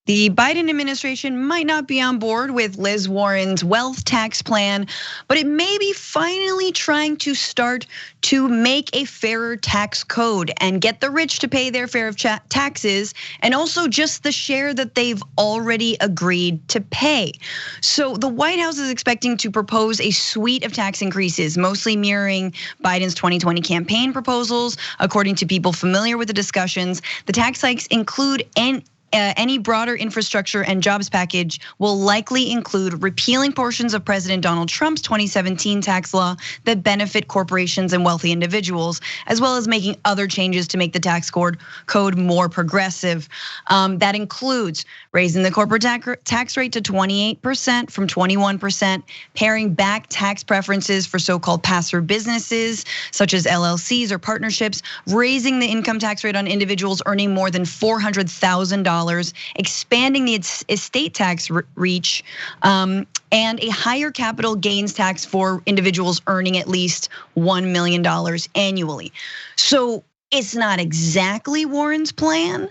The Biden administration might not be on board with Liz Warren's wealth tax plan, but it may be finally trying to start to make a fairer tax code and get the rich to pay their fair of taxes, and also just the share that they've already agreed to pay. So the White House is expecting to propose a suite of tax increases, mostly mirroring Biden's 2020 campaign proposals. According to people familiar with the discussions, the tax hikes include any broader infrastructure and jobs package will likely include repealing portions of President Donald Trump's 2017 tax law that benefit corporations and wealthy individuals, as well as making other changes to make the tax code more progressive. That includes raising the corporate tax rate to 28% from 21%, paring back tax preferences for so-called pass-through businesses, such as LLCs or partnerships, raising the income tax rate on individuals earning more than $400,000, expanding the estate tax reach, and a higher capital gains tax for individuals earning at least $1 million annually. So it's not exactly Warren's plan,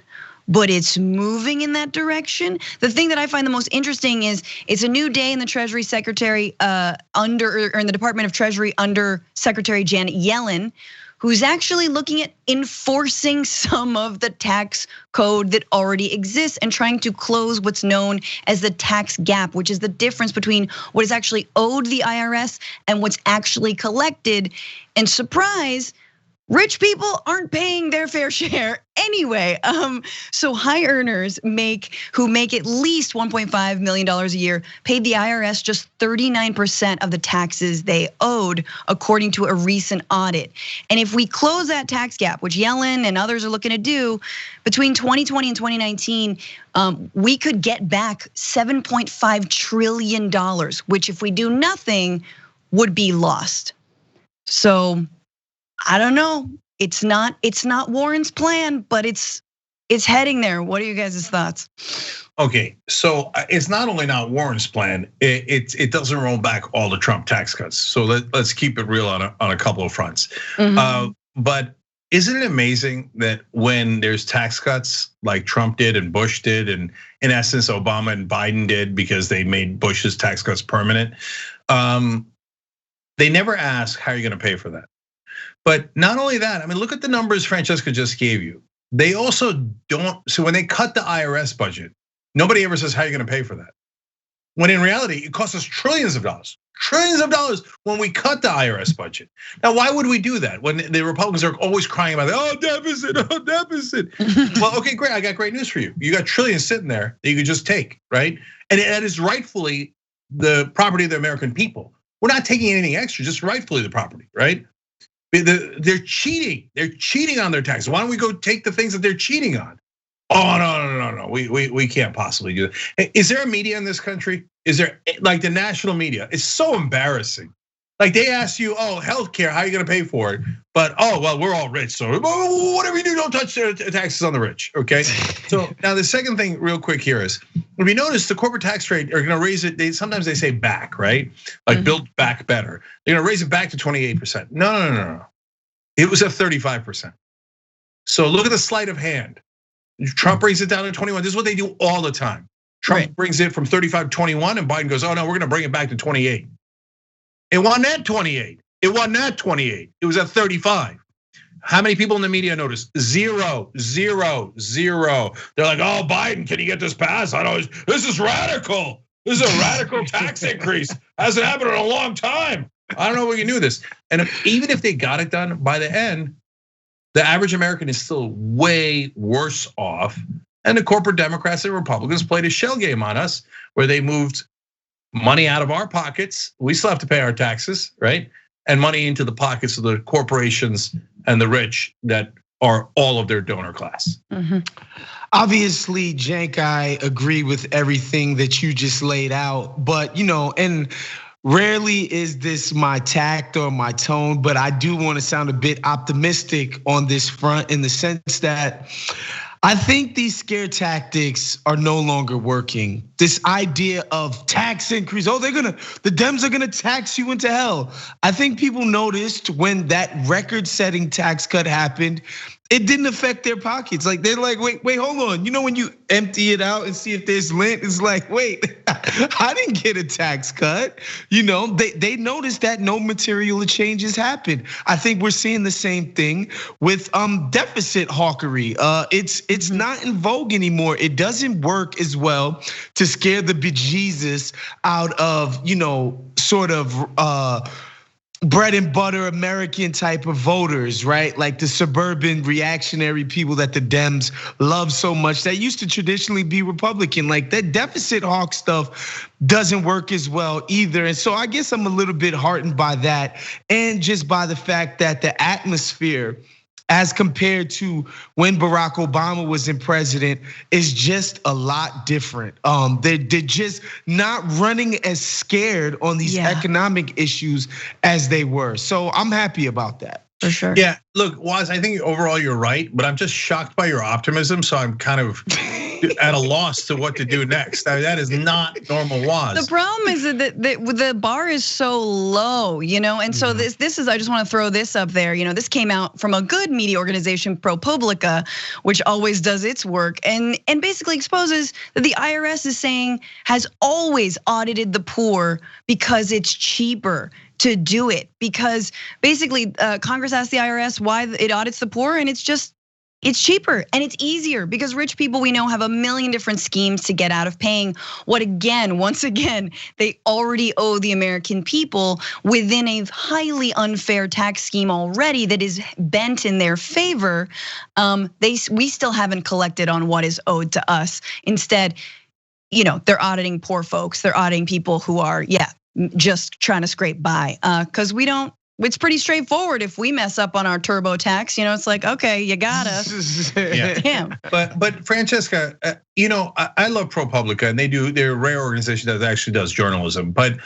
but it's moving in that direction. The thing that I find the most interesting is it's a new day in the Treasury Secretary in the Department of Treasury under Secretary Janet Yellen, who's actually looking at enforcing some of the tax code that already exists and trying to close what's known as the tax gap, which is the difference between what is actually owed the IRS and what's actually collected. And surprise, rich people aren't paying their fair share anyway. So high earners who make at least $1.5 million a year paid the IRS just 39% of the taxes they owed, according to a recent audit. And if we close that tax gap, which Yellen and others are looking to do, between 2020 and 2019, we could get back $7.5 trillion, which if we do nothing would be lost. So I don't know. It's not Warren's plan, but it's heading there. What are you guys' thoughts? Okay, so it's not only not Warren's plan, it doesn't roll back all the Trump tax cuts. So let's keep it real on a couple of fronts. But isn't it amazing that when there's tax cuts like Trump did and Bush did, and in essence Obama and Biden did because they made Bush's tax cuts permanent, they never ask how you're going to pay for that. But not only that, I mean, look at the numbers Francesca just gave you. They also don't, so when they cut the IRS budget, nobody ever says how you're gonna pay for that. When in reality, it costs us trillions of dollars when we cut the IRS budget. Now, why would we do that? When the Republicans are always crying about, deficit. Well, okay, great, I got great news for you. You got trillions sitting there that you could just take, right? And that is rightfully the property of the American people. We're not taking anything extra, just rightfully the property, right? They're cheating. They're cheating on their taxes. Why don't we go take the things that they're cheating on? Oh no. We can't possibly do that. Is there a media in this country? Is there like the national media? It's so embarrassing. Like they ask you, healthcare, how are you gonna pay for it? But well, we're all rich, so whatever you do, don't touch the taxes on the rich. Okay. So now the second thing, real quick here is, if you notice, the corporate tax rate are gonna raise it. Sometimes they say back, right? Like build back better. They're gonna raise it back to 28%. No. It was at 35%. So look at the sleight of hand. Trump brings it down to 21. This is what they do all the time. Trump brings it from 35 to 21, and Biden goes, oh no, we're gonna bring it back to 28. It wasn't at 28. It wasn't at 28. It was at 35. How many people in the media noticed? Zero. They're like, oh, Biden, can you get this passed? This is radical. This is a radical tax increase. Hasn't happened in a long time. I don't know if we can do this. And even if they got it done, by the end, the average American is still way worse off. And the corporate Democrats and Republicans played a shell game on us where they moved money out of our pockets. We still have to pay our taxes, right? And money into the pockets of the corporations and the rich that are all of their donor class. Obviously, Cenk, I agree with everything that you just laid out, but and rarely is this my tact or my tone, but I do want to sound a bit optimistic on this front in the sense that I think these scare tactics are no longer working. This idea of tax increase, the Dems are gonna tax you into hell. I think people noticed when that record-setting tax cut happened, it didn't affect their pockets. Like they're like, wait, hold on. You know when you empty it out and see if there's lint, it's like, wait, I didn't get a tax cut. They noticed that no material changes happened. I think we're seeing the same thing with deficit hawkery. It's not in vogue anymore. It doesn't work as well to scare the bejesus out of sort of bread and butter American type of voters, right? Like the suburban reactionary people that the Dems love so much that used to traditionally be Republican. Like that deficit hawk stuff doesn't work as well either. And so I guess I'm a little bit heartened by that, and just by the fact that the atmosphere, as compared to when Barack Obama was in president, is just a lot different. They're just not running as scared on these economic issues as they were. So I'm happy about that. For sure. Yeah, look, Woz, I think overall you're right, but I'm just shocked by your optimism. So I'm kind of at a loss to what to do next. That is not normal Woz. The problem is that the bar is so low, and so this is, I just want to throw this up there. This came out from a good media organization, ProPublica, which always does its work and basically exposes that the IRS has always audited the poor because it's cheaper to do it, because basically Congress asked the IRS why it audits the poor, and it's cheaper and it's easier because rich people, we know, have a million different schemes to get out of paying what, once again, they already owe the American people within a highly unfair tax scheme already that is bent in their favor. We still haven't collected on what is owed to us. Instead, they're auditing poor folks. They're auditing people who are, just trying to scrape by, because we don't. It's pretty straightforward. If we mess up on our TurboTax, it's like, okay, you got us. Yeah. Damn. But Francesca, I love ProPublica, and they're a rare organization that actually does journalism, but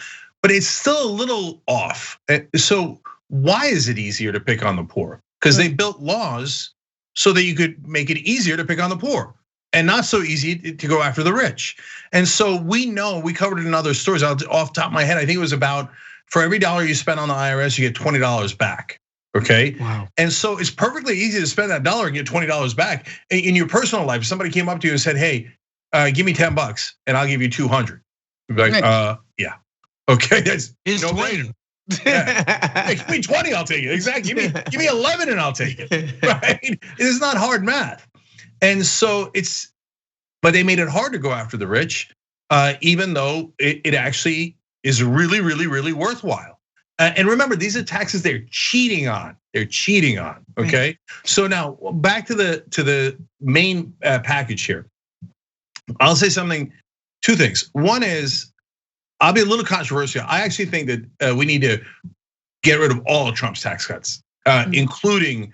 it's still a little off. So why is it easier to pick on the poor? Because they built laws so that you could make it easier to pick on the poor, and not so easy to go after the rich. And so we know, we covered it in other stories. Off the top of my head, I think it was about, for every dollar you spend on the IRS, you get $20 back, okay? Wow. And so it's perfectly easy to spend that dollar and get $20 back. In your personal life, if somebody came up to you and said, hey, give me $10 and I'll give you 200. You'd be like, yeah, okay, that's no brainer. Yeah. Hey, give me 20, I'll take it. Exactly, give me 11 and I'll take it, right? It is not hard math. And so but they made it hard to go after the rich, even though it actually is really, really, really worthwhile. And remember, these are taxes they're cheating on. Okay. So now back to the main package here. I'll say two things. One is, I'll be a little controversial. I actually think that we need to get rid of all of Trump's tax cuts, including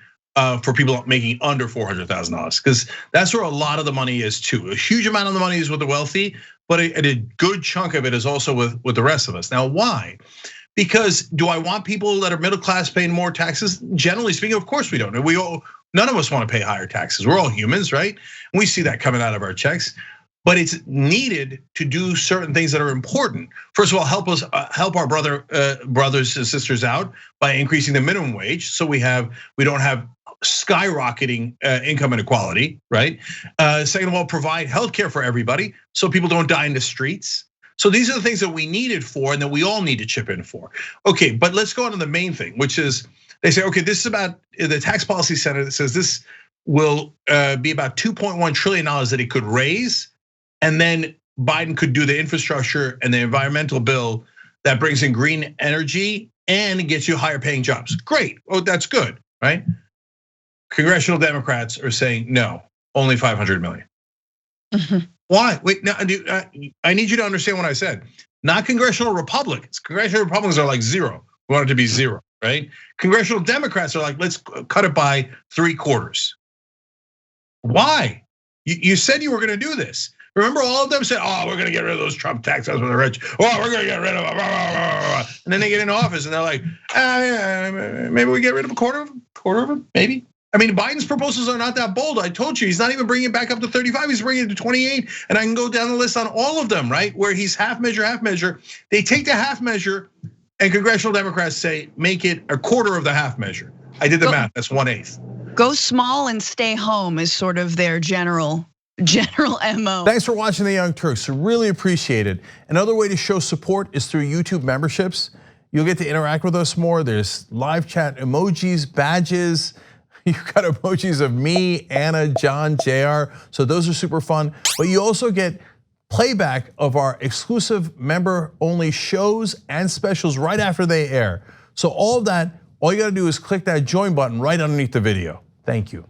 for people making under $400,000, because that's where a lot of the money is too. A huge amount of the money is with the wealthy, but a good chunk of it is also with the rest of us. Now, why? Because do I want people that are middle class paying more taxes? Generally speaking, of course we don't. None of us want to pay higher taxes. We're all humans, right? We see that coming out of our checks. But it's needed to do certain things that are important. First of all, help our brothers and sisters out by increasing the minimum wage, so we don't have skyrocketing income inequality, right? Second of all, provide healthcare for everybody so people don't die in the streets. So these are the things that we needed for, and that we all need to chip in for. Okay, but let's go on to the main thing, which is they say, okay, this is about the tax policy center that says this will be about $2.1 trillion that it could raise, and then Biden could do the infrastructure and the environmental bill that brings in green energy and gets you higher paying jobs. Great, oh, that's good, right? Congressional Democrats are saying no, only 500 million. Why? Wait, now I need you to understand what I said. Not congressional Republicans. Congressional Republicans are like zero. We want it to be zero, right? Congressional Democrats are like, let's cut it by 3/4. Why? You said you were going to do this. Remember, all of them said, "Oh, we're going to get rid of those Trump tax cuts for the rich. Oh, we're going to get rid of them." And then they get into office and they're like, maybe we get rid of a quarter of them, maybe. I mean, Biden's proposals are not that bold. I told you, he's not even bringing it back up to 35. He's bringing it to 28. And I can go down the list on all of them, right? Where he's half measure, half measure. They take the half measure, and congressional Democrats say, make it a quarter of the half measure. I did the math, that's 1/8. Go small and stay home is sort of their general MO. Thanks for watching the Young Turks, really appreciate it. Another way to show support is through YouTube memberships. You'll get to interact with us more. There's live chat emojis, badges. You've got emojis of me, Anna, John, JR. So those are super fun. But you also get playback of our exclusive member-only shows and specials right after they air. So all of that, all you gotta do is click that join button right underneath the video. Thank you.